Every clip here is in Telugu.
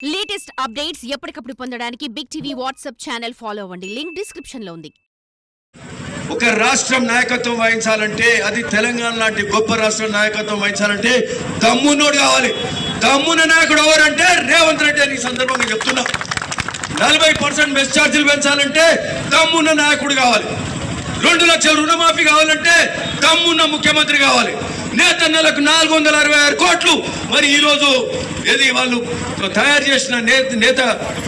లేటెస్ట్ అప్డేట్స్ ఎప్పటికప్పుడు పొందడానికి big TV WhatsApp channel follow అవ్వండి. లింక్ డిస్క్రిప్షన్ లో ఉంది. ఒక రాష్ట్రం నాయకత్వం వహించాలంటే, అది తెలంగాణ లాంటి గొప్ప రాష్ట్రం నాయకత్వం వహించాలంటే దమ్మునోడు కావాలి. దమ్మున నాయకుడు ఎవరంటే రేవంత్ రెడ్డి అని సందర్భంగా చెప్తున్నా. 40% బెస్ ఛార్జీలు పెంచాలంటే దమ్మున్న నాయకుడు కావాలి. 2 లక్షల రుణమాఫీ కావాలంటే దమ్మున్న ముఖ్యమంత్రి కావాలి. నేతన్నలకు 466 కోట్లు. మరి ఈరోజు ఏది వాళ్ళు తయారు చేసిన నేత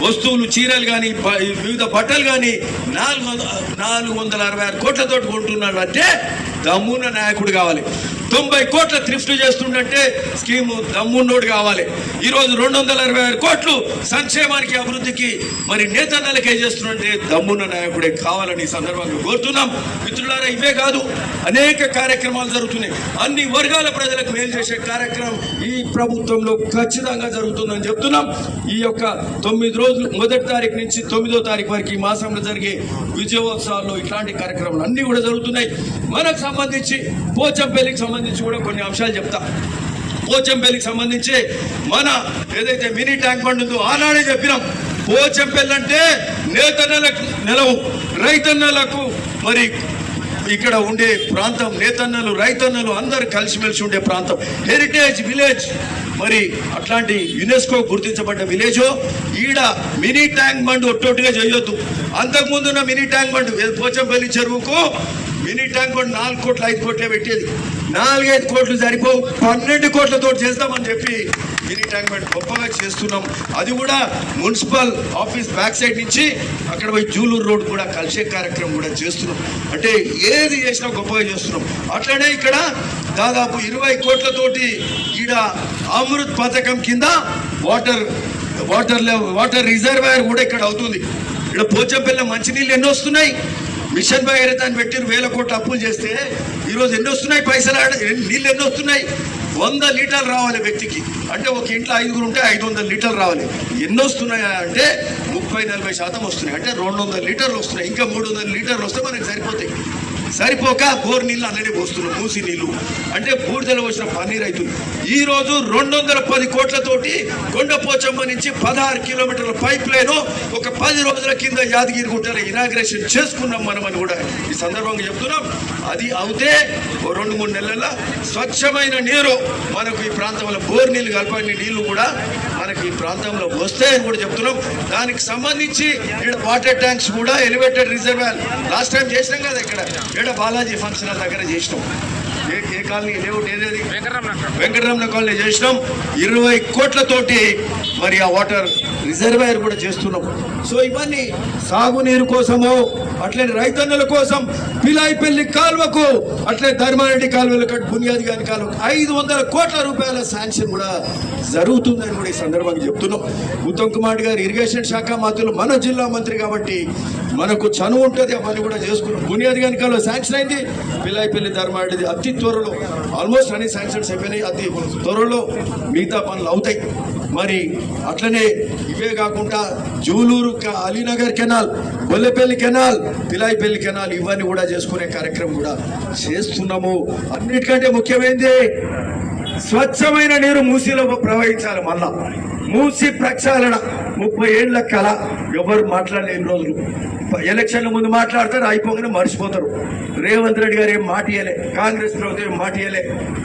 వస్తువులు, చీరలు కానీ, వివిధ బట్టలు కానీ 466 కోట్లతో కొంటున్నాడు అంటే దమ్మున్న నాయకుడు కావాలి. 90 కోట్ల థ్రిఫ్ట్ చేస్తుండే స్కీము దమ్మున్నోడు కావాలి. ఈరోజు 266 కోట్లు సంక్షేమానికి, అభివృద్ధికి మరి నేతన్నలకే చేస్తుంటే దమ్మున్న నాయకుడే కావాలని సందర్భంగా కోరుతున్నాం. మిత్రులారా, ఇవే కాదు, అనేక కార్యక్రమాలు జరుగుతున్నాయి. అన్ని వర్గాల ప్రజలకు మేలు చేసే కార్యక్రమం ఈ ప్రభుత్వంలో ఖచ్చితంగా జరుగుతుందని చెప్తున్నాం. ఈ యొక్క 9 రోజులు, 1వ తారీఖు నుంచి 9వ తారీఖు వరకు ఈ మాసంలో జరిగే విజయోత్సవాల్లో ఇట్లాంటి కార్యక్రమాలు అన్ని కూడా జరుగుతున్నాయి. మనకు సంబంధించి పోచంపల్లికి సంబంధించి కూడా కొన్ని అంశాలు చెప్తా. పోచంపల్లికి సంబంధించి మన ఏదైతే మినీ ట్యాంక్ బండ్ ఉందో ఆనాడే చెప్పినాం. పోచంపల్లి అంటే నేతన్నలకు నెలవు, రైతన్నలకు మరి ఇక్కడ ఉండే ప్రాంతం, నేతన్నలు రైతన్నలు అందరు కలిసిమెలిసి ఉండే ప్రాంతం, హెరిటేజ్ విలేజ్. మరి అట్లాంటి యునెస్కో గుర్తించబడ్డ విలేజ్. ఈడ మినీ ట్యాంక్ బండ్ ఒట్టొట్టుగా చేయొద్దు. అంతకుముందున్న మినీ ట్యాంక్ బండ్ పోచంపల్లి చెరువుకు మినీ ట్యాంక్ బండ్ 4 కోట్లు 5 కోట్లే పెట్టేది. 4-5 కోట్లు సరిపోవు, 12 కోట్లతో చేస్తామని చెప్పి మినీ ట్యాంక్ బండ్ గొప్పగా చేస్తున్నాం. అది కూడా మున్సిపల్ ఆఫీస్ బ్యాక్ సైడ్ నుంచి అక్కడ పోయి జూలూరు రోడ్ కూడా కలిసే కార్యక్రమం కూడా చేస్తున్నాం. అంటే ఏది చేసినా గొప్పగా చేస్తున్నాం. అట్లనే ఇక్కడ దాదాపు 20 కోట్లతోటి ఈడ అమృత్ పథకం కింద వాటర్ రిజర్వాయర్ కూడా ఇక్కడ అవుతుంది. ఇక్కడ పోచంపల్లి మంచినీళ్ళు ఎన్ని వస్తున్నాయి. మిషన్ భగీరథ అని పెట్టి 1000 కోట్ల అప్పులు చేస్తే ఈరోజు ఎన్ని వస్తున్నాయి పైసలు, నీళ్ళు ఎన్ని వస్తున్నాయి. 100 లీటర్లు రావాలి వ్యక్తికి. అంటే ఒక ఇంట్లో 5 ఉంటే 500 లీటర్లు రావాలి. ఎన్ని వస్తున్నాయి అంటే 30-40% వస్తున్నాయి. అంటే 200 లీటర్లు వస్తున్నాయి. ఇంకా 300 లీటర్లు వస్తే మనకి సరిపోతాయి. సరిపోక బోర్ నీళ్ళు అన్ననే పోస్తున్నాం, మూసి నీళ్ళు. అంటే బూడిదలో వచ్చిన పన్నీరు అవుతుంది. ఈరోజు 210 కోట్లతోటి కొండపోచమ్మ నుంచి 16 కిలోమీటర్ల పైప్ లైన్ ఒక 10 రోజుల కింద యాదగిరిగుట్టలో ఇనాగ్రేషన్ చేసుకున్నాం మనం అని కూడా ఈ సందర్భంగా చెప్తున్నాం. అది అవుతే 2-3 నెలల స్వచ్ఛమైన నీరు మనకు ఈ ప్రాంతంలో, బోర్ నీళ్ళు కలపని నీళ్లు కూడా మనకి ఈ ప్రాంతంలో వస్తాయని కూడా చెప్తున్నాం. దానికి సంబంధించి ఇక్కడ వాటర్ ట్యాంక్స్ కూడా, ఎలివేటెడ్ రిజర్వాయర్ లాస్ట్ టైం చేసినాం కదా ఇక్కడ బాలాజీ ఫంక్షన్ హాల్ దగ్గర చేసినాం. ఏ కాలనీ లేవుట్ ఏదేది వెంకటరమణ కాలనీ చేసినాం. 20 కోట్లతోటి మరి ఆ వాటర్ రిజర్వాయర్ కూడా చేస్తున్నాం. సో ఇవన్నీ సాగునీరు కోసము, అట్లే రైతన్నుల కోసం పిలాయిపల్లి కాలువకు, అట్లే ధర్మారెడ్డి కాలువలు కట్టు బునియాది గారి కాలువకు 500 కోట్ల రూపాయల శాంక్షన్ కూడా జరుగుతుందని కూడా ఈ సందర్భంగా చెప్తున్నాం. ఉత్తమ్ కుమార్ గారు ఇరిగేషన్ శాఖ మంత్రులు, మన జిల్లా మంత్రి కాబట్టి మనకు చనువు ఉంటుంది. అవన్నీ కూడా చేసుకున్నాం. బునియాది గారి కాలువ శాంక్షన్ అయింది. పిలాయిపల్లి ధర్మారెడ్డిది అతి త్వరలో, ఆల్మోస్ట్ అన్ని శాంక్షన్స్ అయిపోయినాయి. అతి త్వరలో మిగతా పనులు అవుతాయి. మరి అట్లనే ఇవే కాకుండా Juluru Alinagar canal, Bollepalli canal, Pilaipalli canal, ఇవన్నీ కూడా చేసుకునే కార్యక్రమం కూడా చేస్తున్నాము. అన్నిటికంటే ముఖ్యమైనది స్వచ్ఛమైన నీరు మూసీలో ప్రవహించాలి. మళ్ళా మూసి ప్రక్షాళన 30 ఏళ్ల కళ. ఎవరు మాట్లాడలేని రోజులు. ఎలక్షన్ల ముందు మాట్లాడతారు, అయిపోగానే మర్చిపోతారు. రేవంత్ రెడ్డి గారు ఏం మాట ఇయ్యలే, కాంగ్రెస్ ప్రభుత్వం ఏం మాట ఇయ్యలే.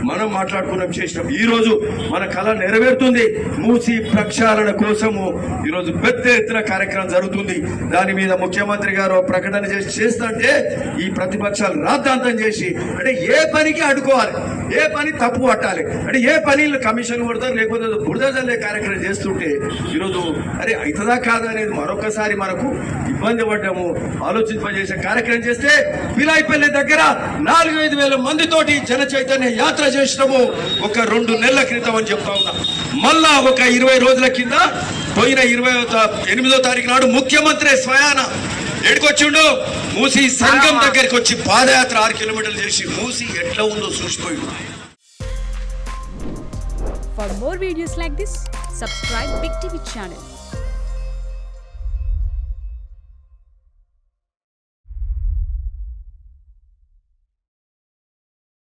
మనం మాట్లాడుకున్నాం, చేసినాం. ఈరోజు మన కళ నెరవేరుతుంది. మూసి ప్రక్షాళన కోసము ఈరోజు పెద్ద ఎత్తున కార్యక్రమం జరుగుతుంది. దాని మీద ముఖ్యమంత్రి గారు ప్రకటన చేస్తుంటే ఈ ప్రతిపక్షాలు రాద్ధాంతం చేసి, అంటే ఏ పనికి అడ్డుకోవాలి, ఏ పని తప్పు పట్టాలి, అంటే ఏ పనిలో కమిషన్ కొడతారు, లేకపోతే బురద జల్లే కార్యక్రమం చేస్తుంటే ఈరోజు అరే అవుతుందా కాదా అనేది మరొకసారి మనకు ఇబ్బంది పడ్డాము. ఆలోచింపజేసే కార్యక్రమం చేస్తే పిలాయిపల్లి దగ్గర 4-5 వేల మందితోటి జన చైతన్య యాత్ర చేసినాము ఒక 2 నెలల క్రితం అని చెప్తా ఉన్నా. మళ్ళా ఒక 20 రోజుల కింద పోయిన 28వ తారీఖు నాడు ముఖ్యమంత్రి స్వయాన ఎడుకొచ్చిండు, మూసి సంఘం దగ్గరికి వచ్చి పాదయాత్ర 6 కిలోమీటర్లు చేసి మూసి ఎట్లా ఉందో చూసిపోయిండు. For more videos like this, subscribe Big TV channel.